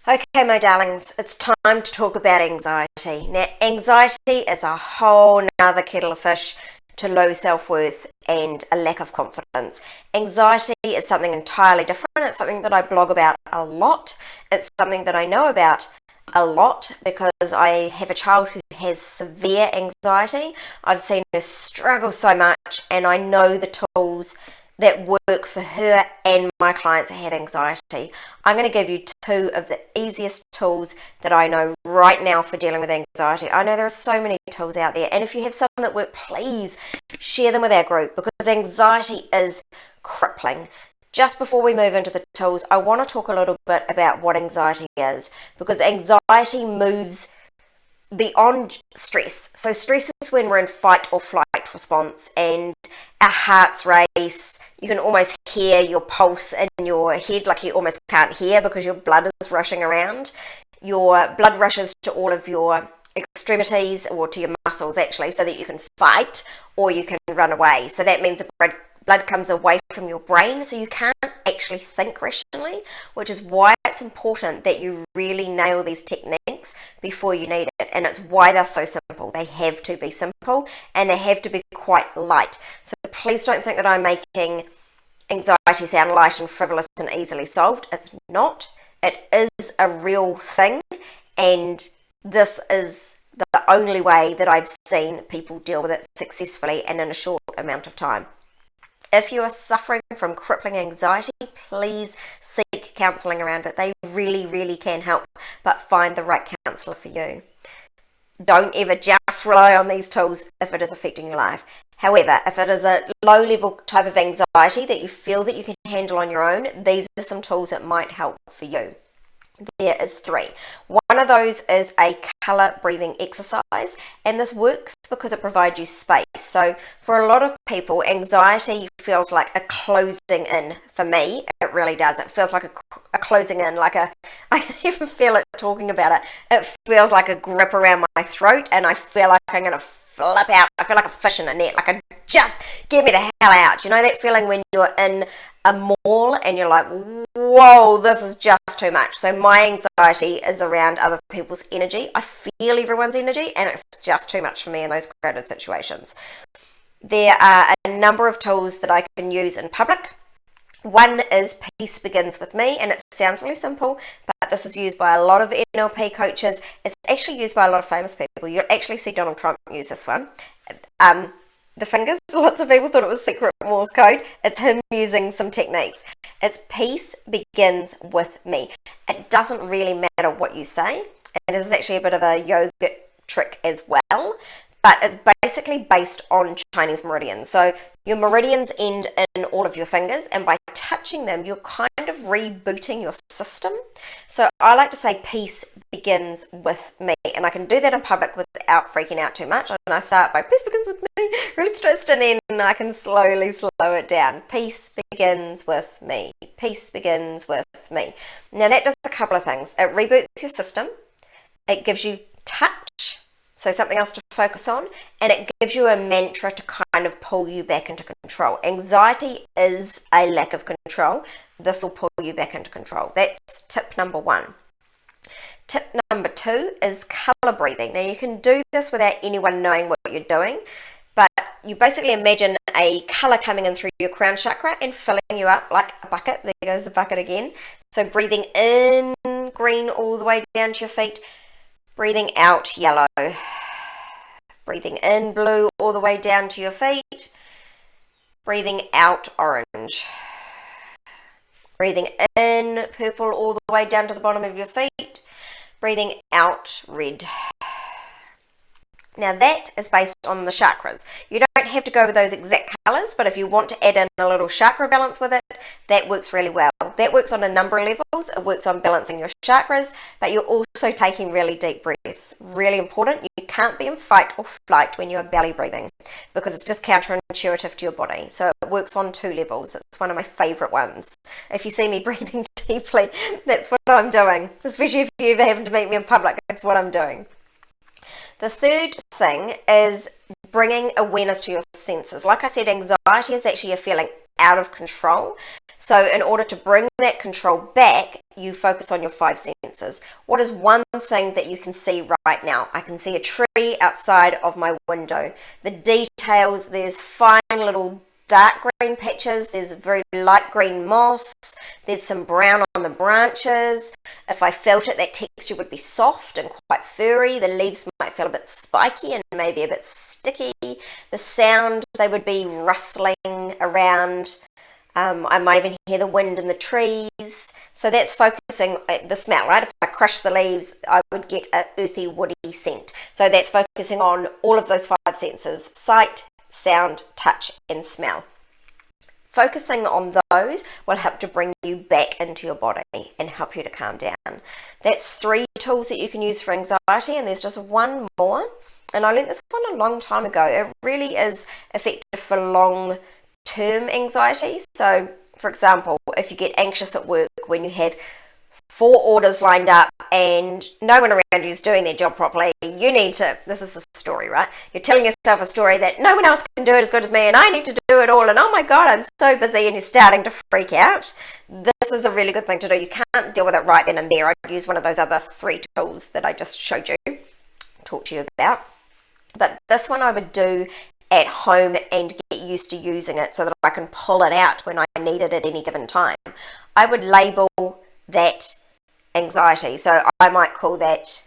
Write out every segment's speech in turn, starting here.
Okay, my darlings, it's time to talk about anxiety. Now, anxiety is a whole nother kettle of fish to low self-worth and a lack of confidence. Anxiety is something entirely different. It's something that I blog about a lot. It's something that I know about a lot because I have a child who has severe anxiety. I've seen her struggle so much, and I know the tools that work for her and my clients that have anxiety. I'm going to give you two of the easiest tools that I know right now for dealing with anxiety. I know there are so many tools out there, and if you have some that work, please share them with our group because anxiety is crippling. Just before we move into the tools, I want to talk a little bit about what anxiety is, because anxiety moves beyond stress. So stress is when we're in fight or flight response and our hearts race. You can almost hear your pulse in your head, like you almost can't hear because your blood is rushing around. Your blood rushes to all of your extremities, or to your muscles actually, so that you can fight or you can run away. So that means the blood comes away from your brain, so you can't actually think rationally, which is why it's important that you really nail these techniques before you need it. And it's why they're so simple. They have to be simple and they have to be quite light. So please don't think that I'm making anxiety sound light and frivolous and easily solved. It's not. It is a real thing, and this is the only way that I've seen people deal with it successfully and in a short amount of time. If you are suffering from crippling anxiety, please seek counselling around it. They really, really can help, but find the right counsellor for you. Don't ever just rely on these tools if it is affecting your life. However, if it is a low-level type of anxiety that you feel that you can handle on your own, these are some tools that might help for you. There is 3. One of those is a colour breathing exercise, and this works because it provides you space. So for a lot of people, anxiety feels like a closing in. For me, it really does. It feels like a closing in, I can even feel it talking about it. It feels like a grip around my throat, and I feel like I'm going to flip out. I feel like a fish in a net, just get me the hell out. You know that feeling when you're in a mall and you're like, whoa, this is just too much. So my anxiety is around other people's energy. I feel everyone's energy, and it's just too much for me in those crowded situations. There are a number of tools that I can use in public. One is Peace Begins With Me, and it sounds really simple, but this is used by a lot of NLP coaches. It's actually used by a lot of famous people. You'll actually see Donald Trump use this one. The fingers, lots of people thought it was secret Morse code. It's him using some techniques. It's Peace Begins With Me. It doesn't really matter what you say, and this is actually a bit of a yoga trick as well, but it's basically based on Chinese meridians. So your meridians end in all of your fingers, and by touching them, you're kind of rebooting your system. So I like to say peace begins with me, and I can do that in public without freaking out too much. And I start by peace begins with me, really stressed, and then I can slowly slow it down. Peace begins with me. Peace begins with me. Now that does a couple of things. It reboots your system. It gives you touch, so something else to focus on, and it gives you a mantra to kind of pull you back into control. Anxiety is a lack of control. This will pull you back into control. That's tip number 1. Tip number 2 is colour breathing. Now you can do this without anyone knowing what you're doing, but you basically imagine a colour coming in through your crown chakra and filling you up like a bucket. There goes the bucket again. So breathing in green all the way down to your feet. Breathing out yellow, breathing in blue all the way down to your feet, breathing out orange, breathing in purple all the way down to the bottom of your feet, breathing out red. Now that is based on the chakras. You don't have to go with those exact colours, but if you want to add in a little chakra balance with it, that works really well. That works on a number of levels. It works on balancing your chakras, but you're also taking really deep breaths. Really important. You can't be in fight or flight when you're belly breathing because it's just counterintuitive to your body. So it works on 2 levels. It's one of my favourite ones. If you see me breathing deeply, that's what I'm doing. Especially if you ever happen to meet me in public, that's what I'm doing. The third thing is bringing awareness to your senses. Like I said, anxiety is actually a feeling out of control. So in order to bring that control back, you focus on your 5 senses. senses. What is one thing that you can see right now? I can see a tree outside of my window. The details, there's fine little dark green patches, there's very light green moss, there's some brown on the branches. If I felt it, that texture would be soft and quite furry. The leaves might feel a bit spiky and maybe a bit sticky. The sound, they would be rustling around. I might even hear the wind in the trees. So that's focusing the smell, right? If I crush the leaves, I would get an earthy, woody scent. So that's focusing on all of those 5 senses: sight, sound, touch, and smell. Focusing on those will help to bring you back into your body and help you to calm down. That's 3 tools that you can use for anxiety, and there's just one more. And I learned this one a long time ago. It really is effective for long-term anxiety. So, for example, if you get anxious at work when you have 4 orders lined up and no one around you is doing their job properly, you need to, this is the story, right? You're telling yourself a story that no one else can do it as good as me and I need to do it all, and oh my God, I'm so busy, and you're starting to freak out. This is a really good thing to do. You can't deal with it right then and there. I'd use one of those other 3 tools that I just showed you, talked to you about. But this one I would do at home and get used to using it so that I can pull it out when I need it at any given time. I would label that anxiety. So I might call that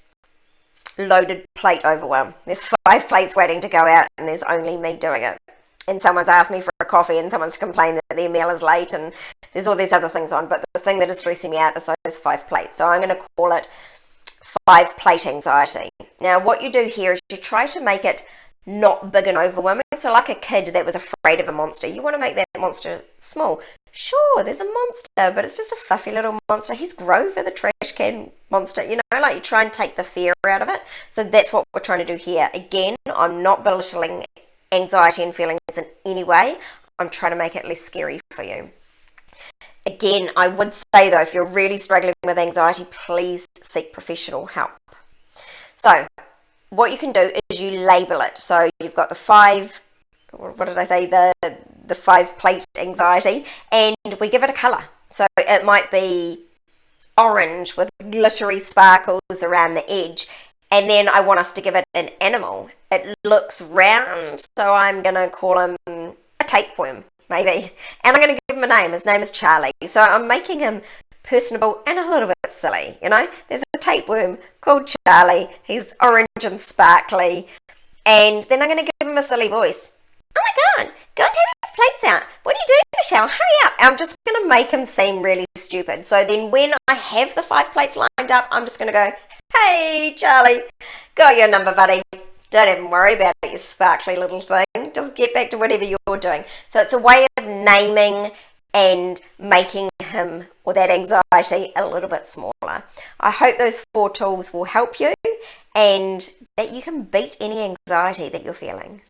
loaded plate overwhelm. There's 5 plates waiting to go out and there's only me doing it. And someone's asked me for a coffee and someone's complained that their meal is late and there's all these other things on. But the thing that is stressing me out is those 5 plates. So I'm going to call it 5 plate anxiety. Now what you do here is you try to make it not big and overwhelming. So like a kid that was afraid of a monster, you want to make that monster small. Sure, there's a monster, but it's just a fluffy little monster. He's Grover, the trash can monster. You know, like you try and take the fear out of it. So that's what we're trying to do here. Again, I'm not belittling anxiety and feelings in any way. I'm trying to make it less scary for you. Again, I would say though, if you're really struggling with anxiety, please seek professional help. So what you can do is you label it. So you've got the 5, what did I say, the 5 plate anxiety, and we give it a colour. So it might be orange with glittery sparkles around the edge, and then I want us to give it an animal. It looks round, so I'm going to call him a tapeworm, maybe, and I'm going to give him a name. His name is Charlie. So I'm making him personable and a little bit silly, you know. There's a tapeworm called Charlie. He's orange and sparkly, and then I'm going to give him a silly voice. Oh my God, go and take those plates out. What are you doing, Michelle? Hurry up. I'm just going to make him seem really stupid. So then when I have the 5 plates lined up, I'm just going to go, hey, Charlie, got your number, buddy. Don't even worry about it, you sparkly little thing. Just get back to whatever you're doing. So it's a way of naming and making him, or that anxiety, a little bit smaller. I hope those 4 tools will help you and that you can beat any anxiety that you're feeling.